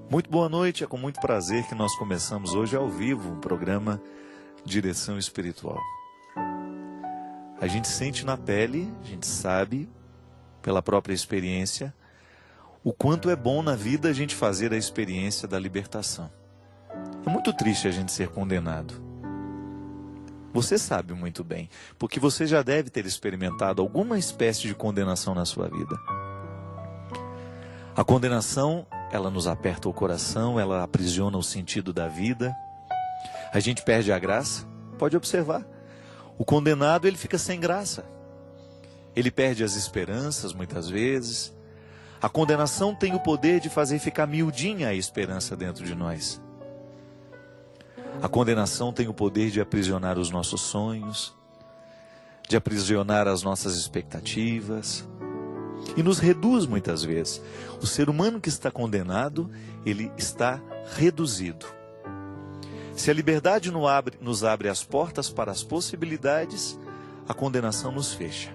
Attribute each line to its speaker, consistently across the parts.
Speaker 1: Muito boa noite, é com muito prazer que nós começamos hoje ao vivo um programa Direção Espiritual. A gente sente na pele, a gente sabe, pela própria experiência, o quanto é bom na vida a gente fazer a experiência da libertação. É muito triste a gente ser condenado. Você sabe muito bem, porque você já deve ter experimentado alguma espécie de condenação na sua vida. A condenação, ela nos aperta o coração, ela aprisiona o sentido da vida. A gente perde a graça. Pode observar. O condenado, ele fica sem graça. Ele perde as esperanças, muitas vezes. A condenação tem o poder de fazer ficar miudinha a esperança dentro de nós. A condenação tem o poder de aprisionar os nossos sonhos, de aprisionar as nossas expectativas. E nos reduz muitas vezes. O ser humano que está condenado, ele está reduzido. Se a liberdade nos abre as portas para as possibilidades, a condenação nos fecha.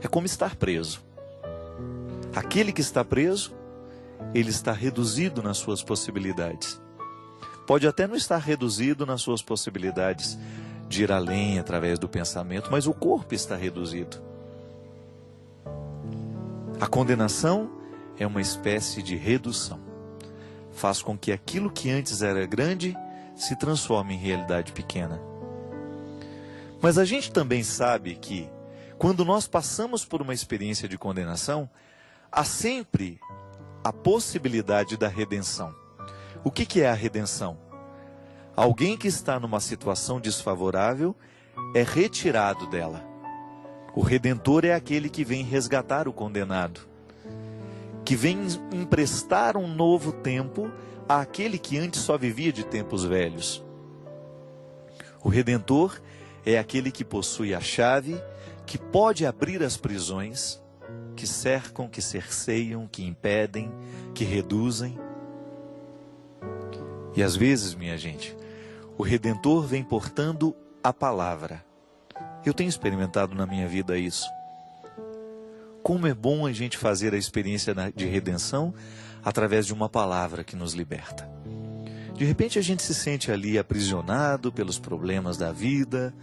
Speaker 1: É como estar preso. Aquele que está preso, ele está reduzido nas suas possibilidades. Pode até não estar reduzido nas suas possibilidades de ir além através do pensamento, mas o corpo está reduzido. A condenação é uma espécie de redução. Faz com que aquilo que antes era grande se transforme em realidade pequena. Mas a gente também sabe que, quando nós passamos por uma experiência de condenação, há sempre a possibilidade da redenção. O que é a redenção? Alguém que está numa situação desfavorável é retirado dela. O Redentor é aquele que vem resgatar o condenado, que vem emprestar um novo tempo àquele que antes só vivia de tempos velhos. O Redentor é aquele que possui a chave, que pode abrir as prisões, que cercam, que cerceiam, que impedem, que reduzem. E às vezes, minha gente, o Redentor vem portando a palavra. Eu tenho experimentado na minha vida isso. Como é bom a gente fazer a experiência de redenção através de uma palavra que nos liberta. De repente a gente se sente ali aprisionado pelos problemas da vida,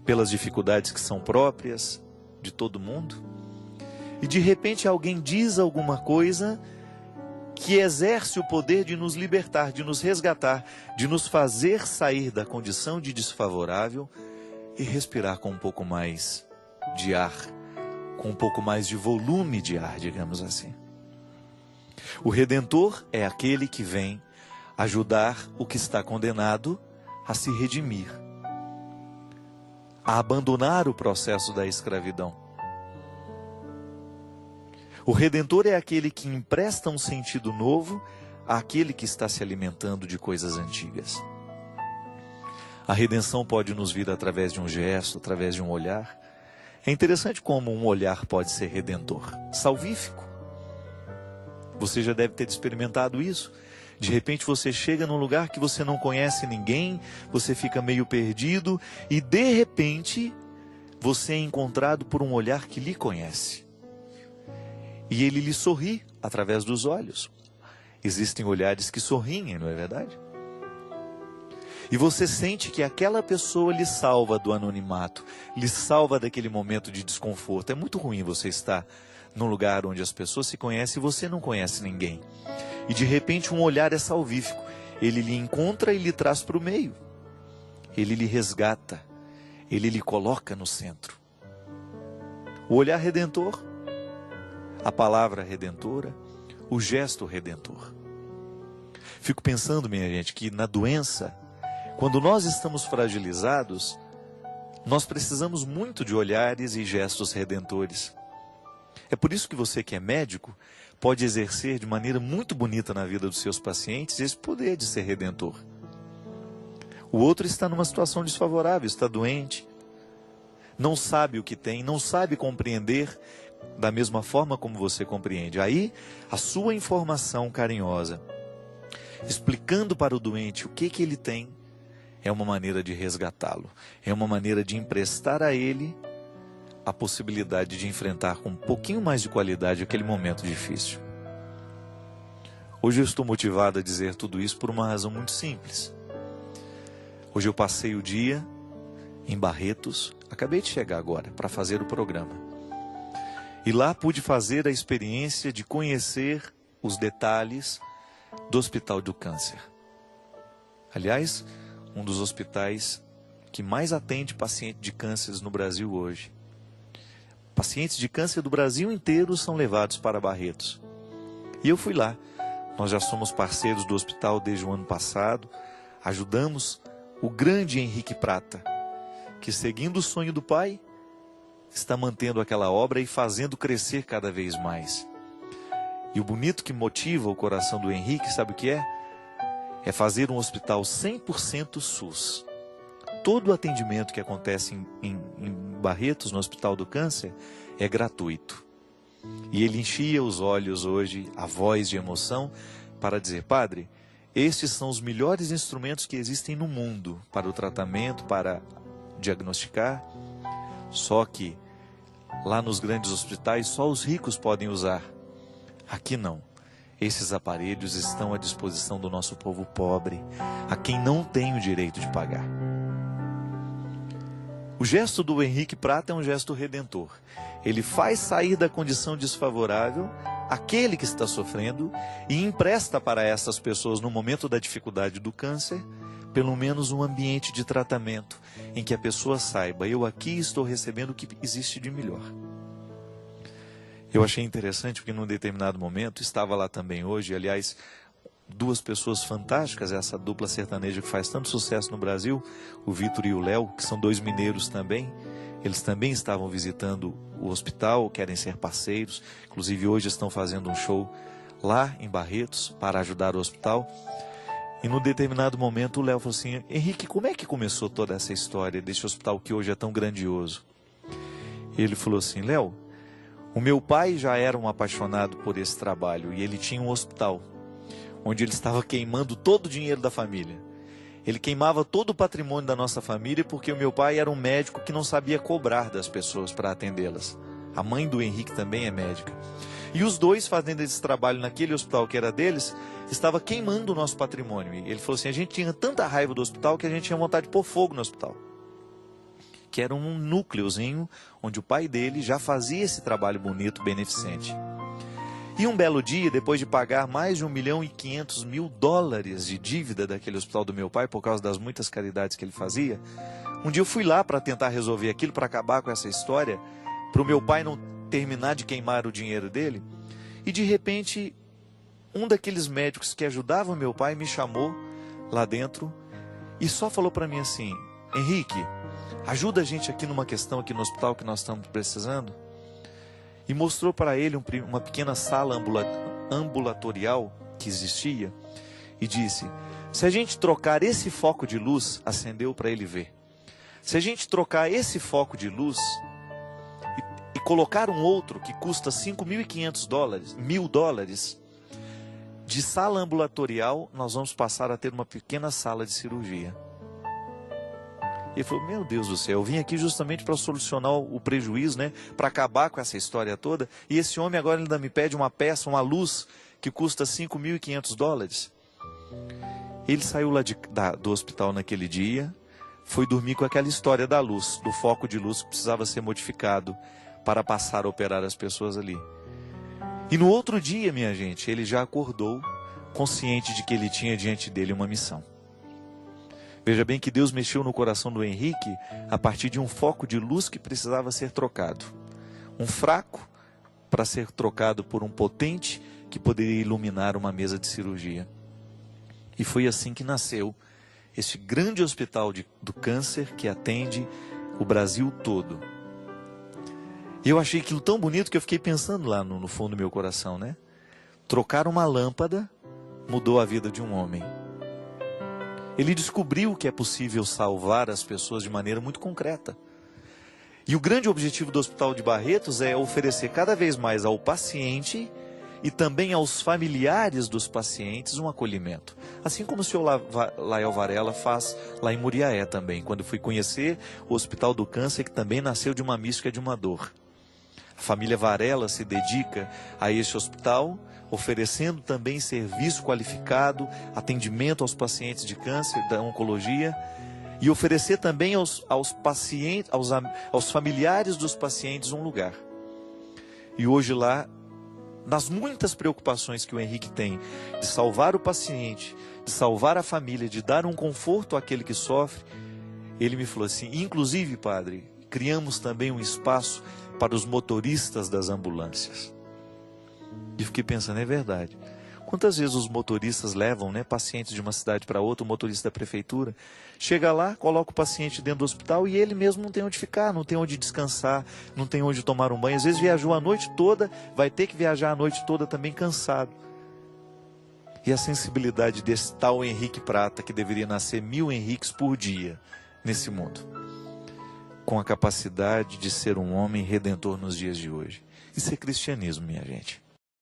Speaker 1: pelas dificuldades que são próprias de todo mundo. E de repente alguém diz alguma coisa que exerce o poder de nos libertar, de nos resgatar, de nos fazer sair da condição de desfavorável e respirar com um pouco mais de ar, com um pouco mais de volume de ar, digamos assim. O Redentor é aquele que vem ajudar o que está condenado a se redimir, a abandonar o processo da escravidão. O Redentor é aquele que empresta um sentido novo àquele que está se alimentando de coisas antigas. A redenção pode nos vir através de um gesto, através de um olhar. É interessante como um olhar pode ser redentor, salvífico. Você já deve ter experimentado isso. De repente você chega num lugar que você não conhece ninguém, você fica meio perdido e de repente você é encontrado por um olhar que lhe conhece. E ele lhe sorri através dos olhos. Existem olhares que sorriem, não é verdade? E você sente que aquela pessoa lhe salva do anonimato, lhe salva daquele momento de desconforto. É muito ruim você estar num lugar onde as pessoas se conhecem e você não conhece ninguém. E de repente um olhar é salvífico. Ele lhe encontra e lhe traz para o meio. Ele lhe resgata. Ele lhe coloca no centro. O olhar redentor, a palavra redentora, o gesto redentor. Fico pensando, minha gente, que na doença, quando nós estamos fragilizados, nós precisamos muito de olhares e gestos redentores. É por isso que você que é médico pode exercer de maneira muito bonita na vida dos seus pacientes esse poder de ser redentor. O outro está numa situação desfavorável, está doente, não sabe o que tem, não sabe compreender da mesma forma como você compreende. Aí, a sua informação carinhosa, explicando para o doente o que ele tem, é uma maneira de resgatá-lo. É uma maneira de emprestar a ele a possibilidade de enfrentar com um pouquinho mais de qualidade aquele momento difícil. Hoje eu estou motivado a dizer tudo isso por uma razão muito simples. Hoje eu passei o dia em Barretos, acabei de chegar agora para fazer o programa. E lá pude fazer a experiência de conhecer os detalhes do Hospital do Câncer. Aliás, um dos hospitais que mais atende paciente de cânceres no Brasil hoje. Pacientes de câncer do Brasil inteiro são levados para Barretos. E eu fui lá. Nós já somos parceiros do hospital desde o ano passado. Ajudamos o grande Henrique Prata, que, seguindo o sonho do pai, está mantendo aquela obra e fazendo crescer cada vez mais. E o bonito que motiva o coração do Henrique, sabe o que é? É fazer um hospital 100% SUS. Todo o atendimento que acontece em Barretos, no Hospital do Câncer, é gratuito. E ele enchia os olhos hoje, a voz de emoção, para dizer: padre, estes são os melhores instrumentos que existem no mundo para o tratamento, para diagnosticar. Só que lá nos grandes hospitais só os ricos podem usar. Aqui não. Esses aparelhos estão à disposição do nosso povo pobre, a quem não tem o direito de pagar. O gesto do Henrique Prata é um gesto redentor. Ele faz sair da condição desfavorável aquele que está sofrendo e empresta para essas pessoas, no momento da dificuldade do câncer, pelo menos um ambiente de tratamento em que a pessoa saiba: eu aqui estou recebendo o que existe de melhor. Eu achei interessante porque num determinado momento, estava lá também hoje, aliás, duas pessoas fantásticas, essa dupla sertaneja que faz tanto sucesso no Brasil, o Vitor e o Léo, que são dois mineiros também. Eles também estavam visitando o hospital, querem ser parceiros, inclusive hoje estão fazendo um show lá em Barretos para ajudar o hospital. E num determinado momento o Léo falou assim: Henrique, como é que começou toda essa história desse hospital que hoje é tão grandioso? Ele falou assim: Léo, o meu pai já era um apaixonado por esse trabalho e ele tinha um hospital onde ele estava queimando todo o dinheiro da família. Ele queimava todo o patrimônio da nossa família porque o meu pai era um médico que não sabia cobrar das pessoas para atendê-las. A mãe do Henrique também é médica. E os dois, fazendo esse trabalho naquele hospital que era deles, estava queimando o nosso patrimônio. E ele falou assim: a gente tinha tanta raiva do hospital que a gente tinha vontade de pôr fogo no hospital. Que era um núcleozinho onde o pai dele já fazia esse trabalho bonito, beneficente. E um belo dia, depois de pagar mais de $1.500.000 de dívida daquele hospital do meu pai, por causa das muitas caridades que ele fazia, um dia eu fui lá para tentar resolver aquilo, para acabar com essa história, para o meu pai não terminar de queimar o dinheiro dele. E de repente, um daqueles médicos que ajudavam meu pai me chamou lá dentro e só falou para mim assim: Henrique, ajuda a gente aqui numa questão aqui no hospital que nós estamos precisando. E mostrou para ele uma pequena sala ambulatorial que existia e disse: se a gente trocar esse foco de luz, acendeu para ele ver, se a gente trocar esse foco de luz e colocar um outro que custa $5.500 de sala ambulatorial, nós vamos passar a ter uma pequena sala de cirurgia. Ele falou: meu Deus do céu, eu vim aqui justamente para solucionar o prejuízo, né? Para acabar com essa história toda. E esse homem agora ainda me pede uma peça, uma luz, que custa $5.500. Ele saiu lá do hospital naquele dia, foi dormir com aquela história da luz, do foco de luz que precisava ser modificado para passar a operar as pessoas ali. E no outro dia, minha gente, ele já acordou, consciente de que ele tinha diante dele uma missão. Veja bem que Deus mexeu no coração do Henrique a partir de um foco de luz que precisava ser trocado. Um fraco para ser trocado por um potente que poderia iluminar uma mesa de cirurgia. E foi assim que nasceu este grande hospital do câncer que atende o Brasil todo. E eu achei aquilo tão bonito que eu fiquei pensando lá no fundo do meu coração, né? Trocar uma lâmpada mudou a vida de um homem. Ele descobriu que é possível salvar as pessoas de maneira muito concreta. E o grande objetivo do Hospital de Barretos é oferecer cada vez mais ao paciente e também aos familiares dos pacientes um acolhimento. Assim como o senhor Lael Varela faz lá em Muriaé também, quando fui conhecer o Hospital do Câncer, que também nasceu de uma mística de uma dor. A família Varela se dedica a este hospital, oferecendo também serviço qualificado, atendimento aos pacientes de câncer, da oncologia, e oferecer também aos pacientes, aos familiares dos pacientes um lugar. E hoje lá, nas muitas preocupações que o Henrique tem de salvar o paciente, de salvar a família, de dar um conforto àquele que sofre, ele me falou assim: inclusive, padre, criamos também um espaço para os motoristas das ambulâncias. E fiquei pensando, é verdade. Quantas vezes os motoristas levam, pacientes de uma cidade para outra, o motorista da prefeitura, chega lá, coloca o paciente dentro do hospital e ele mesmo não tem onde ficar, não tem onde descansar, não tem onde tomar um banho. Às vezes viajou a noite toda, vai ter que viajar a noite toda também cansado. E a sensibilidade desse tal Henrique Prata, que deveria nascer 1000 Henriques por dia nesse mundo, com a capacidade de ser um homem redentor nos dias de hoje. Isso é cristianismo, minha gente.